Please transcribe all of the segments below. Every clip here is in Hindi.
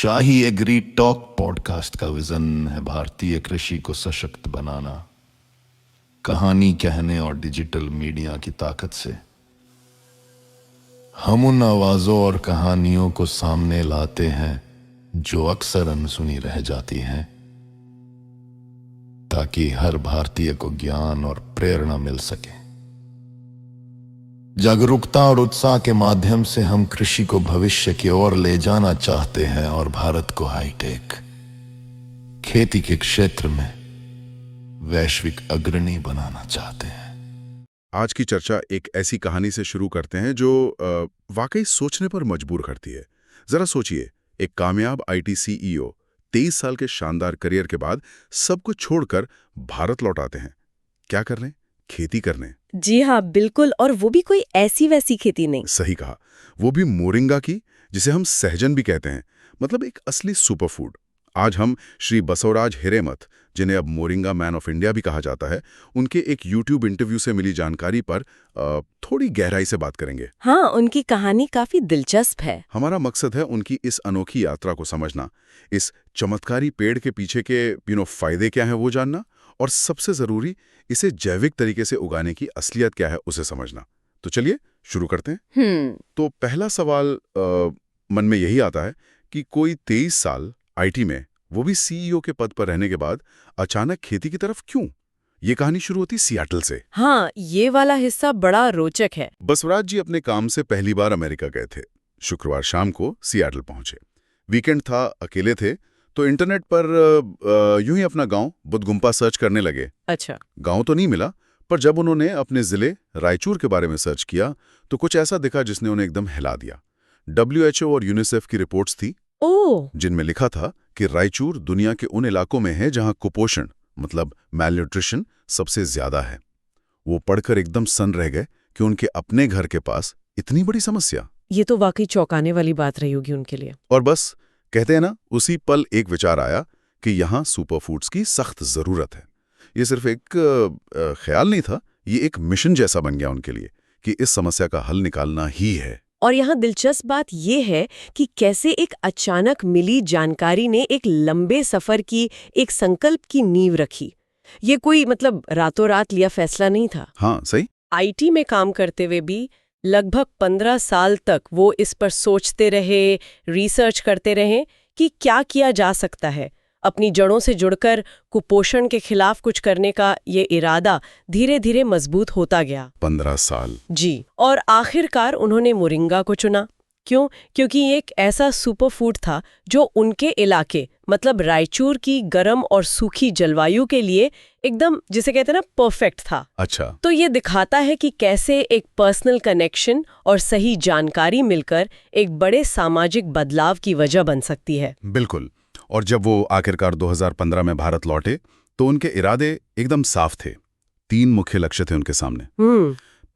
शाही एग्री टॉक पॉडकास्ट का विजन है भारतीय कृषि को सशक्त बनाना, कहानी कहने और डिजिटल मीडिया की ताकत से हम उन आवाजों और कहानियों को सामने लाते हैं जो अक्सर अनसुनी रह जाती हैं, ताकि हर भारतीय को ज्ञान और प्रेरणा मिल सके। जागरूकता और उत्साह के माध्यम से हम कृषि को भविष्य की ओर ले जाना चाहते हैं और भारत को हाईटेक खेती के क्षेत्र में वैश्विक अग्रणी बनाना चाहते हैं। आज की चर्चा एक ऐसी कहानी से शुरू करते हैं जो वाकई सोचने पर मजबूर करती है। जरा सोचिए, एक कामयाब आईटी सीईओ 23 साल के शानदार करियर के बाद सब कुछ छोड़कर भारत लौट आते हैं। क्या करने? खेती करने। जी हाँ, बिल्कुल। और वो भी कोई ऐसी वैसी खेती नहीं। सही कहा, वो भी मोरिंगा की, जिसे हम सहजन भी कहते हैं, मतलब एक असली सुपरफूड। आज हम श्री बसवराज हिरेमथ, जिन्हें अब मोरिंगा मैन ऑफ इंडिया भी कहा जाता है, उनके एक यूट्यूब इंटरव्यू से मिली जानकारी पर थोड़ी गहराई से बात करेंगे। हाँ, उनकी कहानी काफी दिलचस्प है। हमारा मकसद है उनकी इस अनोखी यात्रा को समझना, इस चमत्कारी पेड़ के पीछे के फायदे क्या हैं वो जानना, और सबसे जरूरी इसे जैविक तरीके से उगाने की असलियत क्या है उसे समझना। तो चलिए शुरू करते हैं। तो पहला सवाल मन में यही आता है कि कोई 23 साल आईटी में, वो भी सीईओ के पद पर रहने के बाद अचानक खेती की तरफ क्यों? ये कहानी शुरू होती सियाटल से। हाँ, ये वाला हिस्सा बड़ा रोचक है। बसवराज जी अपने काम से पहली बार अमेरिका गए थे। शुक्रवार शाम को सियाटल पहुंचे। वीकेंड था, अकेले थे, तो इंटरनेट पर यूं ही अपना गांव बुदगुम्पा सर्च करने लगे। अच्छा। गांव तो नहीं मिला, पर जब उन्होंने अपने जिले रायचूर के बारे में सर्च किया तो कुछ ऐसा दिखा जिसने उन्हें एकदम हिला दिया। WHO और यूनिसेफ की रिपोर्ट्स थी, जिनमें लिखा था कि रायचूर दुनिया के उन इलाकों में है जहां कुपोषण मतलब मैलन्यूट्रिशन सबसे ज्यादा है। वो पढ़कर एकदम सन्न रह गए कि उनके अपने घर के पास इतनी बड़ी समस्या। ये तो वाकई चौंकाने वाली बात रही होगी उनके लिए। और बस कहते हैं ना, उसी पल एक विचार आया कि यहाँ सुपरफूड्स की सख्त जरूरत है। ये सिर्फ एक ख्याल नहीं था, ये एक मिशन जैसा बन गया उनके लिए कि इस समस्या का हल निकालना ही है। और यहाँ दिलचस्प बात ये है कि कैसे एक अचानक मिली जानकारी ने एक लंबे सफर की, एक संकल्प की नींव रखी। ये कोई रातों रात लिया फैसला नहीं था। हाँ, सही। आईटी में काम करते हुए भी लगभग 15 साल तक वो इस पर सोचते रहे, रिसर्च करते रहे कि क्या किया जा सकता है। अपनी जड़ों से जुड़कर कुपोषण के खिलाफ कुछ करने का ये इरादा धीरे धीरे मजबूत होता गया। 15 साल। जी। और आखिरकार उन्होंने मोरिंगा को चुना। क्यों? क्योंकि ये एक ऐसा सुपरफूड था जो उनके इलाके रायचूर की गर्म और सूखी जलवायु के लिए एकदम, जिसे कहते हैं ना, परफेक्ट था। अच्छा। तो ये दिखाता है कि कैसे एक पर्सनल कनेक्शन और सही जानकारी मिलकर एक बड़े सामाजिक बदलाव की वजह बन सकती है। बिल्कुल। और जब वो आखिरकार 2015 में भारत लौटे तो उनके इरादे एकदम साफ थे। 3 मुख्य लक्ष्य थे उनके सामने।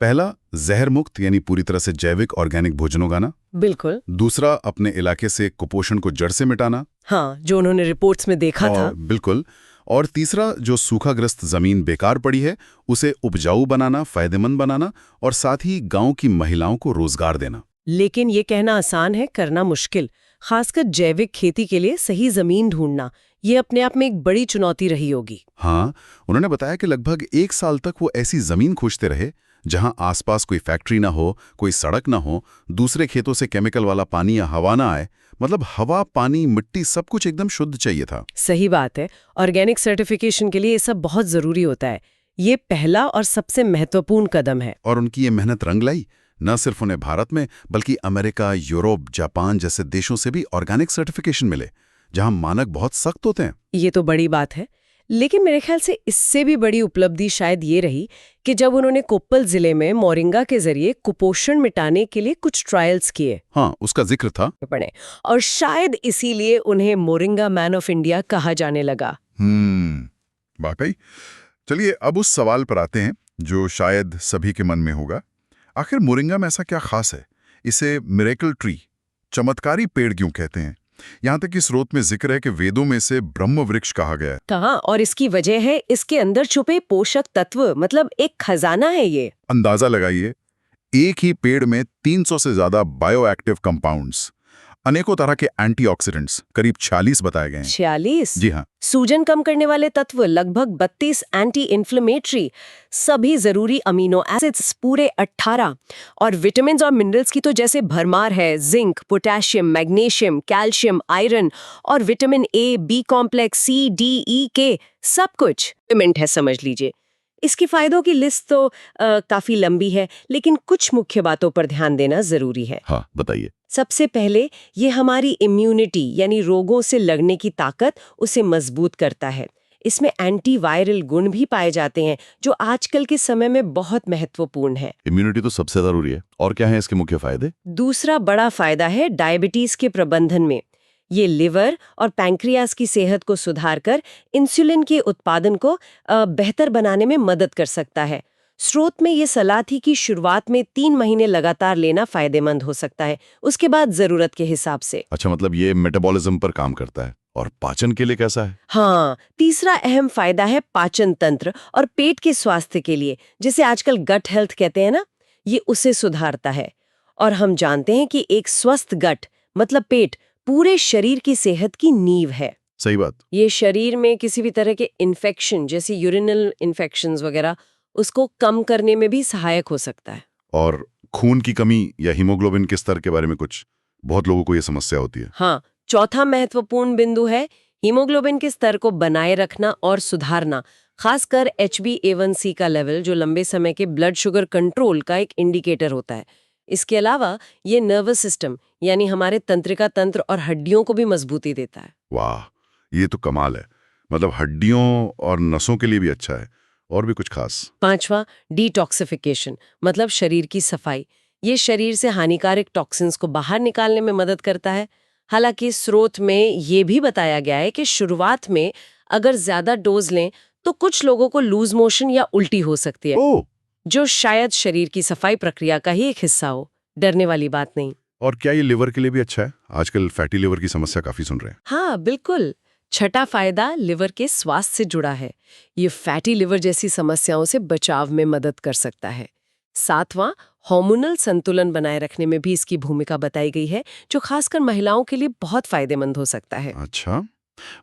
पहला, जहर मुक्त यानी पूरी तरह से जैविक ऑर्गेनिक भोजन उगाना। बिल्कुल। दूसरा, अपने इलाके से कुपोषण को जड़ से मिटाना। हाँ, जो उन्होंने रिपोर्ट्स में देखा था। बिल्कुल। और तीसरा, जो सूखाग्रस्त जमीन बेकार पड़ी है उसे उपजाऊ बनाना, फायदेमंद बनाना, और साथ ही गांव की महिलाओं को रोजगार देना। लेकिन ये कहना आसान है, करना मुश्किल। खासकर जैविक खेती के लिए सही जमीन ढूंढना, ये अपने आप में एक बड़ी चुनौती रही होगी। हाँ, उन्होंने बताया कि लगभग 1 साल तक वो ऐसी जमीन खोजते रहे जहां आसपास कोई फैक्ट्री ना हो, कोई सड़क ना हो, दूसरे खेतों से केमिकल वाला पानी या हवा ना आए। हवा, पानी, मिट्टी सब कुछ एकदम शुद्ध चाहिए था। सही बात है। ऑर्गेनिक सर्टिफिकेशन के लिए ये सब बहुत जरूरी होता है। ये पहला और सबसे महत्वपूर्ण कदम है। और उनकी ये मेहनत रंग लाई। न सिर्फ उन्हें भारत में, बल्कि अमेरिका, यूरोप, जापान जैसे देशों से भी ऑर्गेनिक सर्टिफिकेशन मिले, जहां मानक बहुत सख्त होते हैं। ये तो बड़ी बात है। लेकिन मेरे ख्याल से इससे भी बड़ी उपलब्धि शायद ये रही कि जब उन्होंने कोप्पल जिले में मोरिंगा के जरिए कुपोषण मिटाने के लिए कुछ ट्रायल्स किए। हाँ, उसका जिक्र था। पड़े। और शायद इसीलिए उन्हें मोरिंगा मैन ऑफ इंडिया कहा जाने लगा। वाकई। चलिए अब उस सवाल पर आते हैं जो शायद सभी के मन में होगा। आखिर मोरिंगा में ऐसा क्या खास है? इसे मिरेकल ट्री, चमत्कारी पेड़ क्यों कहते हैं? यहाँ तक कि स्रोत में जिक्र है कि वेदों में से ब्रह्म वृक्ष कहा गया है। कहाँ? और इसकी वजह है इसके अंदर छुपे पोषक तत्व, एक खजाना है ये। अंदाजा लगाइए, एक ही पेड़ में 300 से ज्यादा बायोएक्टिव कंपाउंड्स, अनेकों तरह के एंटीऑक्सीडेंट्स करीब 46 बताए गए हैं। 46? जी हाँ। सूजन कम करने वाले तत्व लगभग 32, एंटी इन्फ्लेमेटरी, सभी जरूरी अमीनो एसिड्स पूरे 18, और विटामिन और मिनरल्स की तो जैसे भरमार है। Zinc, potassium, magnesium, calcium, iron और vitamin A, B complex, C, D, E, K, सब कुछ सप्लीमेंट है समझ लीजिए। इसकी फायदों की लिस्ट तो काफी लंबी है, लेकिन कुछ मुख्य बातों पर ध्यान देना जरूरी है। हाँ, बताइए। सबसे पहले ये हमारी इम्यूनिटी यानी रोगों से लड़ने की ताकत उसे मजबूत करता है। इसमें एंटीवायरल गुण भी पाए जाते हैं जो आजकल के समय में बहुत महत्वपूर्ण है। इम्यूनिटी तो सबसे जरूरी है। और क्या है इसके मुख्य फायदे? दूसरा बड़ा फायदा है डायबिटीज के प्रबंधन में। ये लिवर और पैंक्रियास की सेहत को सुधार कर इंसुलिन के उत्पादन को बेहतर बनाने में मदद कर सकता है। स्रोत में ये सलाह थी कि शुरुआत में 3 महीने लगातार लेना फायदेमंद हो सकता है, उसके बाद जरूरत के हिसाब से। अच्छा, मतलब ये मेटाबॉलिज्म पर काम करता है। और पाचन के लिए कैसा है? हाँ, तीसरा अहम फायदा है पाचन तंत्र और पेट के स्वास्थ्य के लिए, जिसे आजकल गट हेल्थ कहते हैं ना, ये उसे सुधारता है। और हम जानते हैं कि एक स्वस्थ गट मतलब पेट पूरे शरीर की सेहत की नींव है। सही बात। ये शरीर में किसी भी तरह के इन्फेक्शन जैसे यूरिनल इन्फेक्शंस वगैरह उसको कम करने में भी सहायक हो सकता है। और खून की कमी या हीमोग्लोबिन के स्तर के बारे में कुछ बहुत लोगों को ये समस्या होती है। हाँ, चौथा महत्वपूर्ण बिंदु है हीमोग्लोबिन के स्तर को बनाए रखना और सुधारना, खासकर HbA1c का लेवल जो लंबे समय के ब्लड शुगर कंट्रोल का एक इंडिकेटर होता है। इसके अलावा ये नर्वस सिस्टम यानी हमारे तंत्रिका तंत्र और हड्डियों को भी मजबूती देता है। वाह, ये तो कमाल है। मतलब हड्डियों और नसों के लिए भी अच्छा है। और भी कुछ खास? पांचवा, डिटॉक्सिफिकेशन मतलब शरीर की सफाई। ये शरीर से हानिकारक टॉक्सिन्स को बाहर निकालने में मदद करता है। हालांकि स्रोत में ये भी बताया गया है कि शुरुआत में अगर ज्यादा डोज लें तो कुछ लोगों को लूज मोशन या उल्टी हो सकती है, ओह! जो शायद शरीर की सफाई प्रक्रिया का ही एक हिस्सा हो। डरने वाली बात नहीं। और क्या ये लिवर के लिए भी अच्छा है? आजकल फैटी लिवर की समस्या काफी सुन रहे हैं। हाँ, बिल्कुल। छठा फायदा लिवर के स्वास्थ्य से जुड़ा है। ये फैटी लिवर जैसी समस्याओं से बचाव में मदद कर सकता है। सातवां, हार्मोनल संतुलन बनाए रखने में भी इसकी भूमिका बताई गई है, जो खासकर महिलाओं के लिए बहुत फायदेमंद हो सकता है। अच्छा,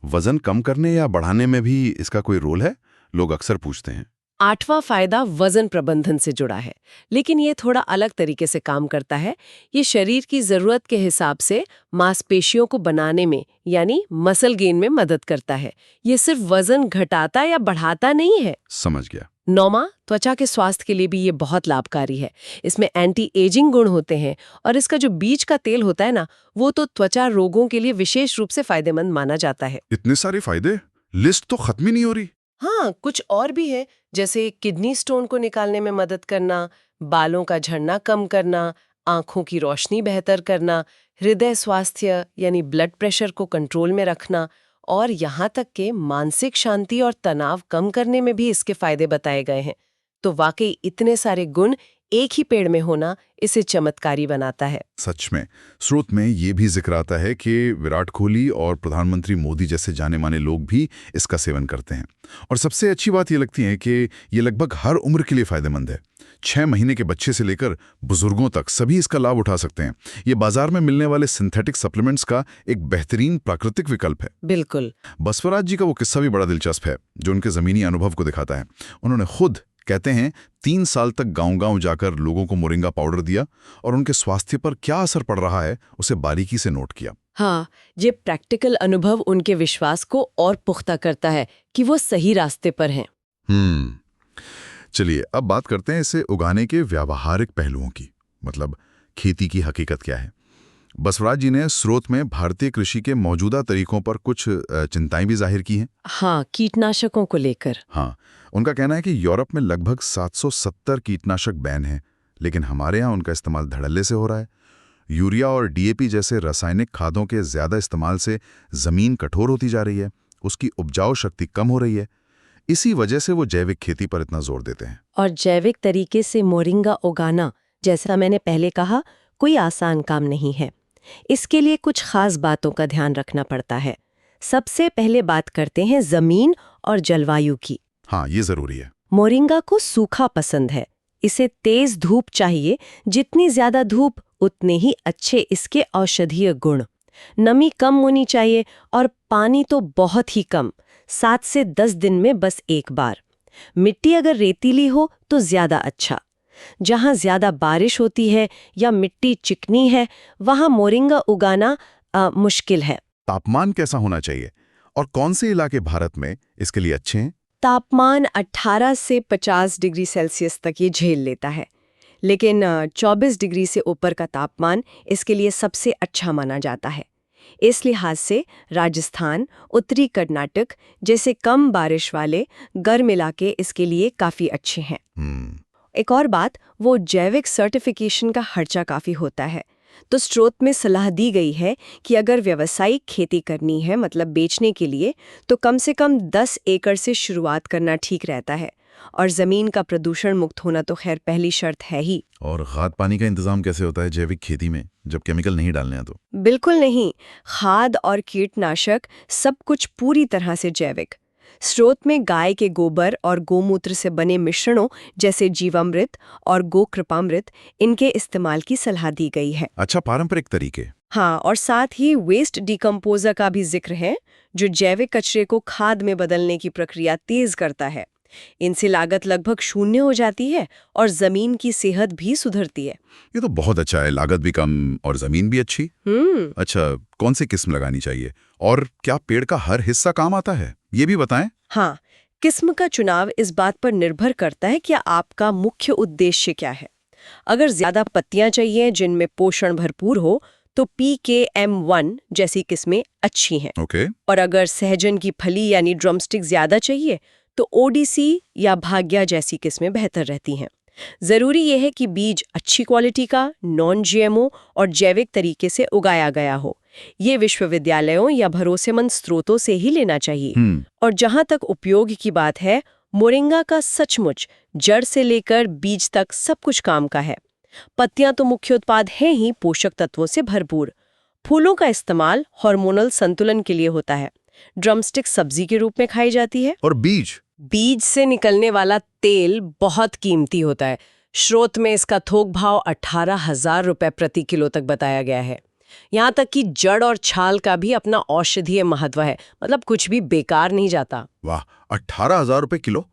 वजन कम करने या बढ़ाने में भी इसका कोई रोल है? लोग अक्सर पूछते हैं। आठवां फायदा वजन प्रबंधन से जुड़ा है, लेकिन ये थोड़ा अलग तरीके से काम करता है। ये शरीर की जरूरत के हिसाब से मांसपेशियों को बनाने में यानी मसल गेन में मदद करता है। ये सिर्फ वजन घटाता या बढ़ाता नहीं है। समझ गया। नौवां, त्वचा के स्वास्थ्य के लिए भी ये बहुत लाभकारी है। इसमें एंटी एजिंग गुण होते हैं और इसका जो बीज का तेल होता है ना, वो तो त्वचा रोगों के लिए विशेष रूप से फायदेमंद माना जाता है। इतने सारे फायदे, लिस्ट तो खत्म ही नहीं हो रही। हाँ, कुछ और भी है, जैसे किडनी स्टोन को निकालने में मदद करना, बालों का झड़ना कम करना, आंखों की रोशनी बेहतर करना, हृदय स्वास्थ्य यानी ब्लड प्रेशर को कंट्रोल में रखना, और यहाँ तक के मानसिक शांति और तनाव कम करने में भी इसके फायदे बताए गए हैं। तो वाकई इतने सारे गुण एक ही पेड़ में होना इसे चमत्कारी बनाता है। सच में। स्रोत में ये भी जिक्र आता है कि विराट कोहली और प्रधानमंत्री मोदी जैसे जाने माने लोग भी इसका सेवन करते हैं। और सबसे अच्छी बात ये लगती है कि ये लगभग हर उम्र के लिए फायदेमंद है। 6 महीने के बच्चे से लेकर बुजुर्गों तक सभी इसका लाभ उठा सकते हैं। ये बाजार में मिलने वाले सिंथेटिक सप्लीमेंट्स का एक बेहतरीन प्राकृतिक विकल्प है। बिल्कुल। बसवराज जी का वो किस्सा भी बड़ा दिलचस्प है, जो उनके जमीनी अनुभव को दिखाता है। उन्होंने खुद कहते हैं 3 साल तक गांव-गांव जाकर लोगों को मोरिंगा पाउडर दिया और उनके स्वास्थ्य पर क्या असर पड़ रहा है उसे बारीकी से नोट किया। हाँ, ये प्रैक्टिकल अनुभव उनके विश्वास को और पुख्ता करता है कि वो सही रास्ते पर हैं। चलिए अब बात करते हैं इसे उगाने के व्यावहारिक पहलुओं की, मतलब खेती की हकीकत क्या है। बसवराज जी ने स्रोत में भारतीय कृषि के मौजूदा तरीकों पर कुछ चिंताएं भी जाहिर की हैं। हाँ, कीटनाशकों को लेकर। हाँ, उनका कहना है कि यूरोप में लगभग 770 कीटनाशक बैन हैं, लेकिन हमारे यहाँ उनका इस्तेमाल धड़ल्ले से हो रहा है। यूरिया और DAP जैसे रासायनिक खादों के ज्यादा इस्तेमाल से जमीन कठोर होती जा रही है, उसकी उपजाऊ शक्ति कम हो रही है। इसी वजह से वो जैविक खेती पर इतना जोर देते हैं। और जैविक तरीके से मोरिंगा उगाना, जैसा मैंने पहले कहा, कोई आसान काम नहीं है। इसके लिए कुछ खास बातों का ध्यान रखना पड़ता है। सबसे पहले बात करते हैं जमीन और जलवायु की। हाँ, ये जरूरी है। मोरिंगा को सूखा पसंद है। इसे तेज धूप चाहिए। जितनी ज्यादा धूप उतने ही अच्छे इसके औषधीय गुण। नमी कम होनी चाहिए और पानी तो बहुत ही कम, 7 से 10 दिन में बस एक बार। मिट्टी अगर रेतीली हो तो ज्यादा अच्छा। जहां ज्यादा बारिश होती है या मिट्टी चिकनी है वहां मोरिंगा उगाना मुश्किल है। तापमान कैसा होना चाहिए और कौन से इलाके भारत में इसके लिए अच्छे हैं? तापमान 18 से 50 डिग्री सेल्सियस तक ये झेल लेता है, लेकिन 24 डिग्री से ऊपर का तापमान इसके लिए सबसे अच्छा माना जाता है। इस लिहाज से राजस्थान, उत्तरी कर्नाटक जैसे कम बारिश वाले गर्म इलाके इसके लिए काफी अच्छे हैं। एक और बात, वो जैविक सर्टिफिकेशन का खर्चा काफी होता है, तो स्रोत में सलाह दी गई है कि अगर व्यावसायिक खेती करनी है, मतलब बेचने के लिए, तो कम से कम 10 एकड़ से शुरुआत करना ठीक रहता है। और जमीन का प्रदूषण मुक्त होना तो खैर पहली शर्त है ही। और खाद पानी का इंतजाम कैसे होता है जैविक खेती में, जब केमिकल नहीं डालने हैं तो? बिल्कुल नहीं, खाद और कीटनाशक सब कुछ पूरी तरह से जैविक। स्रोत में गाय के गोबर और गोमूत्र से बने मिश्रणों जैसे जीवामृत और गोकृपामृत, इनके इस्तेमाल की सलाह दी गई है। अच्छा, पारंपरिक तरीके। हाँ, और साथ ही वेस्ट डिकम्पोजर का भी जिक्र है, जो जैविक कचरे को खाद में बदलने की प्रक्रिया तेज करता है। इनसे लागत लगभग शून्य हो जाती है और जमीन की सेहत भी सुधरती है। ये तो बहुत अच्छा है, लागत भी कम और जमीन भी अच्छी। अच्छा, कौन सी किस्म लगानी चाहिए और क्या पेड़ का हर हिस्सा काम आता है, ये भी बताएं। हाँ, किस्म का चुनाव इस बात पर निर्भर करता है कि आपका मुख्य उद्देश्य क्या है। अगर ज्यादा पत्तियां चाहिए जिनमें पोषण भरपूर हो तो PKM1 जैसी किस्में अच्छी हैं। ओके। और अगर सहजन की फली यानी ड्रमस्टिक ज्यादा चाहिए तो ODC या भाग्या जैसी किस्में बेहतर रहती हैं। जरूरी यह है कि बीज अच्छी क्वालिटी का, नॉन GMO और जैविक तरीके से उगाया गया हो। ये विश्वविद्यालयों या भरोसेमंद स्रोतों से ही लेना चाहिए। और जहां तक उपयोग की बात है, मोरिंगा का सचमुच जड़ से लेकर बीज तक सब कुछ काम का है। पत्तियां तो मुख्य उत्पाद हैं ही पोषक तत्वों से भरपूर। फूलों का इस्तेमाल हार्मोनल संतुलन के लिए होता है। ड्रमस्टिक सब्जी के रूप में खाई जाती है। और बीज से निकलने वाला तेल बहुत कीमती होता है। स्रोत में इसका थोक भाव 18,000 रुपए प्रति किलो तक बताया गया है। यहाँ तक कि जड़ और छाल का भी अपना औषधीय महत्व है, मतलब कुछ भी बेकार नहीं जाता। वाह, 18,000 रुपए किलो।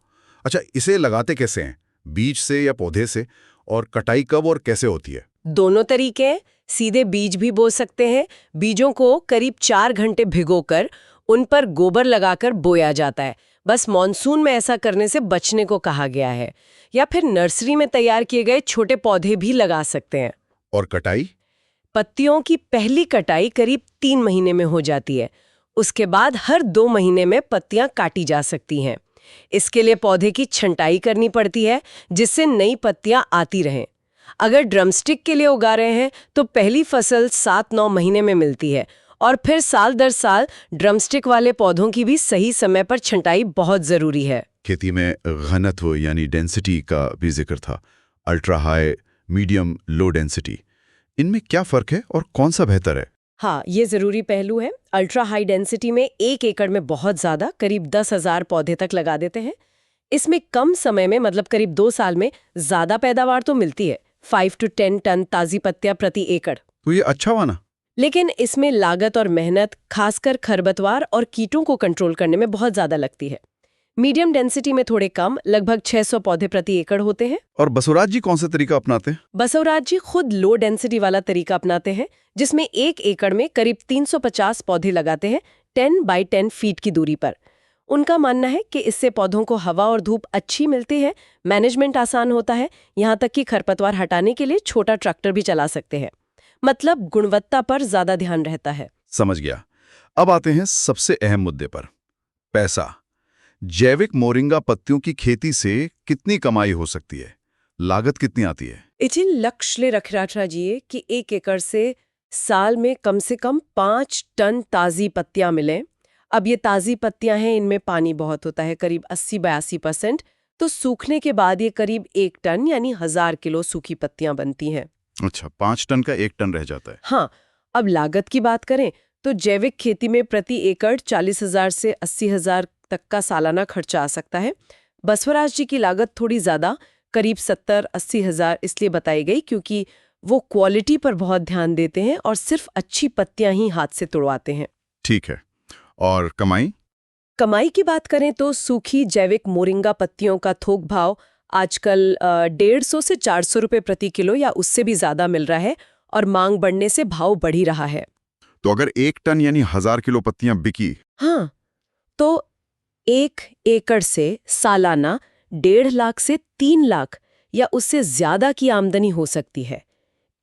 अच्छा, इसे लगाते कैसे हैं, बीज से या पौधे से, और कटाई कब और कैसे होती है? दोनों तरीके हैं। सीधे बीज भी बो सकते हैं। बीजों को करीब 4 घंटे भिगोकर उन पर गोबर लगाकर बोया जाता है। बस मॉनसून में ऐसा करने से बचने को कहा गया है। या फिर नर्सरी में तैयार किए गए छोटे पौधे भी लगा सकते हैं। और कटाई? पत्तियों की पहली कटाई करीब 3 महीने में हो जाती है। उसके बाद हर 2 महीने में पत्तियां काटी जा सकती हैं। इसके लिए पौधे की छंटाई करनी पड़ती है, जिससे नई पत्तियां आती रहें। अगर ड्रमस्टिक के लिए उगा रहे हैं तो पहली फसल 7-9 महीने में मिलती है, और फिर साल दर साल ड्रमस्टिक वाले पौधों की भी सही समय पर छंटाई बहुत जरूरी है। खेती में घनत्व यानी डेंसिटी का भी जिक्र था, ultra high, medium, low density. इनमें क्या फर्क है और कौन सा बेहतर है? हाँ, ये जरूरी पहलू है। अल्ट्रा हाई डेंसिटी में 1 एकड़ में बहुत ज्यादा, करीब 10,000 पौधे तक लगा देते हैं। इसमें कम समय में, मतलब करीब 2 साल में, ज्यादा पैदावार तो मिलती है, 5 to 10 टन ताजी पत्तियां प्रति एकड़। तो ये अच्छा हुआ ना। लेकिन इसमें लागत और मेहनत, खासकर खरपतवार और कीटों को कंट्रोल करने में बहुत ज्यादा लगती है। मीडियम डेंसिटी में थोड़े कम, लगभग 600 पौधे प्रति एकड़ होते हैं। और बसवराज जी कौन सा तरीका अपनाते हैं? बसवराज जी खुद लो डेंसिटी वाला तरीका अपनाते हैं, जिसमें 1 एकड़ में करीब 350 पौधे लगाते हैं, 10 by 10 फीट की दूरी पर। उनका मानना है कि इससे पौधों को हवा और धूप अच्छी मिलती है, मैनेजमेंट आसान होता है, यहाँ तक कि खरपतवार हटाने के लिए छोटा ट्रैक्टर भी चला सकते हैं। मतलब गुणवत्ता पर ज्यादा ध्यान रहता है। समझ गया। अब आते हैं सबसे अहम मुद्दे पर, पैसा। जैविक मोरिंगा पत्तियों की खेती से कितनी कमाई हो सकती है, लागत कितनी आती है? इचिन लक्ष्य ले रख रहा जी कि 1 एकड़ से साल में कम से कम 5 टन ताजी पत्तियां मिलें। अब ये ताजी पत्तियां हैं, इनमें पानी बहुत होता है, करीब 80-82%। तो सूखने के बाद ये करीब 1 टन यानी 1000 किलो सूखी पत्तियां बनती हैं। अच्छा, 5 टन का 1 टन रह जाता है। हाँ, अब लागत की बात करें तो जैविक खेती में प्रति एकड़ 40,000 से 80,000 तक का सालाना खर्चा आ सकता है। बसवराज जी की लागत थोड़ी ज्यादा, करीब 70-80 हज़ार इसलिए बताई गई क्योंकि वो क्वालिटी पर बहुत ध्यान देते हैं और सिर्फ अच्छी पत्तियां ही हाथ से तुड़वाते हैं। ठीक है। और कमाई? कमाई की बात करें तो सूखी जैविक मोरिंगा पत्तियों का थोक भाव आजकल 150 से 400 रुपए प्रति किलो या उससे भी ज्यादा मिल रहा है और मांग बढ़ने से भाव बढ़ ही रहा है। तो अगर 1 टन यानी 1000 किलो पत्तियां बिकी, हाँ, तो 1 एकड़ से सालाना 1.5 लाख से 3 लाख या उससे ज्यादा की आमदनी हो सकती है।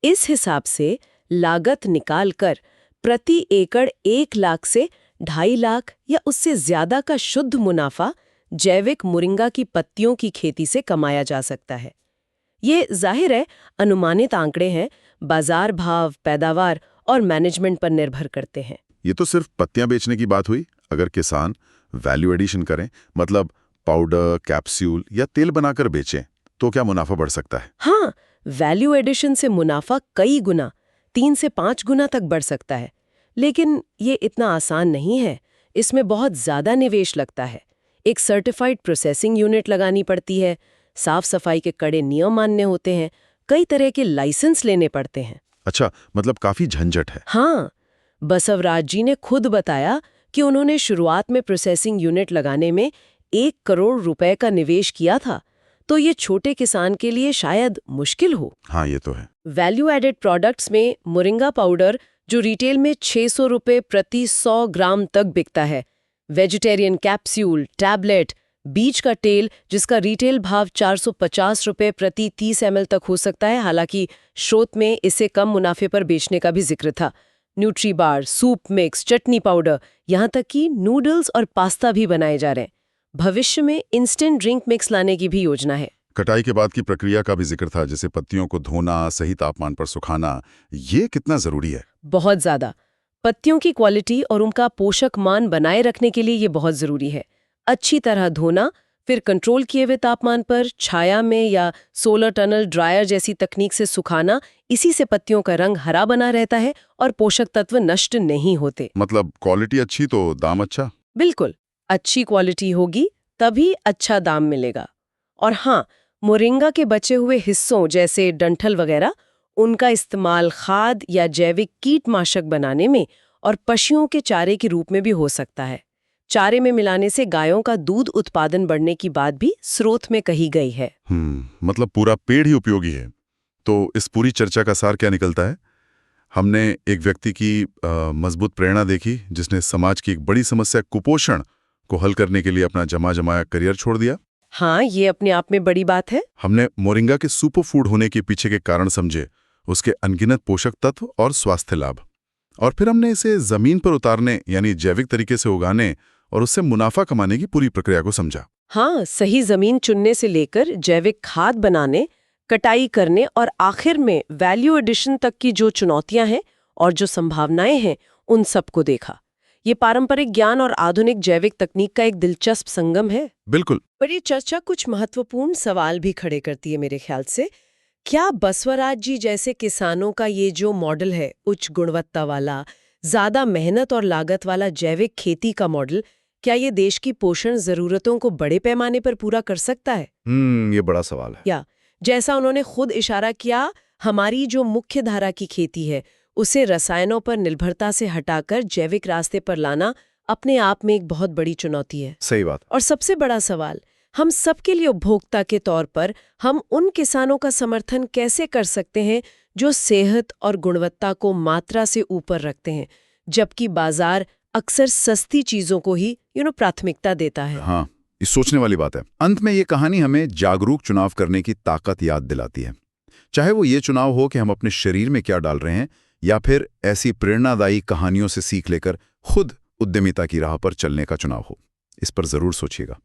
इस हिसाब से लागत निकालकर प्रति एकड़ 1 लाख से 2.5 लाख या उससे ज्यादा का शुद्ध मुनाफा जैविक मोरिंगा की पत्तियों की खेती से कमाया जा सकता है। ये जाहिर है अनुमानित आंकड़े हैं, बाजार भाव, पैदावार और मैनेजमेंट पर निर्भर करते हैं। ये तो सिर्फ पत्तियां बेचने की बात हुई। अगर किसान वैल्यू एडिशन करें, मतलब पाउडर, कैप्सूल या तेल बनाकर बेचें, तो क्या मुनाफा बढ़ सकता है? हाँ, वैल्यू एडिशन से मुनाफा कई गुना, 3 से 5 गुना तक बढ़ सकता है। लेकिन ये इतना आसान नहीं है। इसमें बहुत ज्यादा निवेश लगता है। एक सर्टिफाइड प्रोसेसिंग यूनिट लगानी पड़ती है, साफ सफाई के कड़े नियम मानने होते हैं, कई तरह के लाइसेंस लेने पड़ते हैं। अच्छा, मतलब काफी झंझट है। हाँ, बसवराज जी ने खुद बताया कि उन्होंने शुरुआत में प्रोसेसिंग यूनिट लगाने में 1 करोड़ रुपए का निवेश किया था, तो ये छोटे किसान के लिए शायद मुश्किल हो। हाँ, ये तो है। वैल्यू एडेड प्रोडक्ट्स में मोरिंगा पाउडर जो रिटेल में 600 रुपए प्रति 100 ग्राम तक बिकता है, वेजिटेरियन कैप्सूल, टैबलेट, बीज का तेल जिसका रिटेल भाव 450 रुपए प्रति 30 ml तक हो सकता है, हालांकि स्रोत में इसे कम मुनाफे पर बेचने का भी जिक्र था। न्यूट्री बार, सूप मिक्स, चटनी पाउडर, यहाँ तक कि नूडल्स और पास्ता भी बनाए जा रहे हैं। भविष्य में इंस्टेंट ड्रिंक मिक्स लाने की भी योजना है। कटाई के बाद की प्रक्रिया का भी जिक्र था, जैसे पत्तियों को धोना, सही तापमान पर सुखाना। ये कितना जरूरी है? बहुत ज्यादा। पत्तियों की क्वालिटी और उनका पोषक मान बनाए रखने के लिए ये बहुत जरूरी है। अच्छी तरह धोना, फिर कंट्रोल किए हुए तापमान पर छाया में या सोलर टनल ड्रायर जैसी तकनीक से सुखाना, इसी से पत्तियों का रंग हरा बना रहता है और पोषक तत्व नष्ट नहीं होते। मतलब क्वालिटी अच्छी तो दाम अच्छा? बिल्कुल, अच्छी क्वालिटी होगी तभी अच्छा दाम मिलेगा। और हाँ, मोरिंगा के बचे हुए हिस्सों जैसे डंठल वगैरह, उनका इस्तेमाल खाद या जैविक कीटनाशक बनाने में और पशुओं के चारे के रूप में भी हो सकता है। चारे में मिलाने से गायों का दूध उत्पादन बढ़ने की बात भी स्रोत में कही गई है। मतलब पूरा पेड़ ही उपयोगी है। तो इस पूरी चर्चा का सार क्या निकलता है? हमने एक व्यक्ति की मजबूत प्रेरणा देखी, जिसने समाज की एक बड़ी समस्या कुपोषण को हल करने के लिए अपना जमा जमाया करियर छोड़ दिया। हाँ, ये अपने आप में बड़ी बात है। हमने मोरिंगा के सुपर फूड होने के पीछे के कारण समझे, उसके अनगिनत पोषक तत्व और स्वास्थ्य लाभ। और फिर हमने इसे जमीन पर उतारने यानी जैविक तरीके से उगाने और उससे मुनाफा कमाने की पूरी प्रक्रिया को समझा। हाँ, सही जमीन चुनने से लेकर जैविक खाद बनाने, कटाई करने और आखिर में वैल्यू एडिशन तक की जो चुनौतियां हैं और जो संभावनाएं हैं, उन सबको देखा। ये पारंपरिक ज्ञान और आधुनिक जैविक तकनीक का एक दिलचस्प संगम है। बिल्कुल। पर ये चर्चा कुछ महत्वपूर्ण सवाल भी खड़े करती है मेरे ख्याल से। क्या बसवराज जी जैसे किसानों का ये जो मॉडल है, उच्च गुणवत्ता वाला, ज्यादा मेहनत और लागत वाला जैविक खेती का मॉडल, क्या ये देश की पोषण जरूरतों को बड़े पैमाने पर पूरा कर सकता है? ये बड़ा सवाल है। या जैसा उन्होंने खुद इशारा किया, हमारी जो मुख्य धारा की खेती है उसे रसायनों पर निर्भरता से हटाकर जैविक रास्ते पर लाना अपने आप में एक बहुत बड़ी चुनौती है। सही बात। और सबसे बड़ा सवाल, हम सबके लिए उपभोक्ता के तौर पर हम उन किसानों का समर्थन कैसे कर सकते हैं जो सेहत और गुणवत्ता को मात्रा से ऊपर रखते हैं, जबकि बाजार अक्सर सस्ती चीजों को ही प्राथमिकता देता है। हाँ, ये सोचने वाली बात है। अंत में ये कहानी हमें जागरूक चुनाव करने की ताकत याद दिलाती है। चाहे वो ये चुनाव हो कि हम अपने शरीर में क्या डाल रहे हैं, या फिर ऐसी प्रेरणादायी कहानियों से सीख लेकर खुद उद्यमिता की राह पर चलने का चुनाव हो। इस पर जरूर सोचिएगा।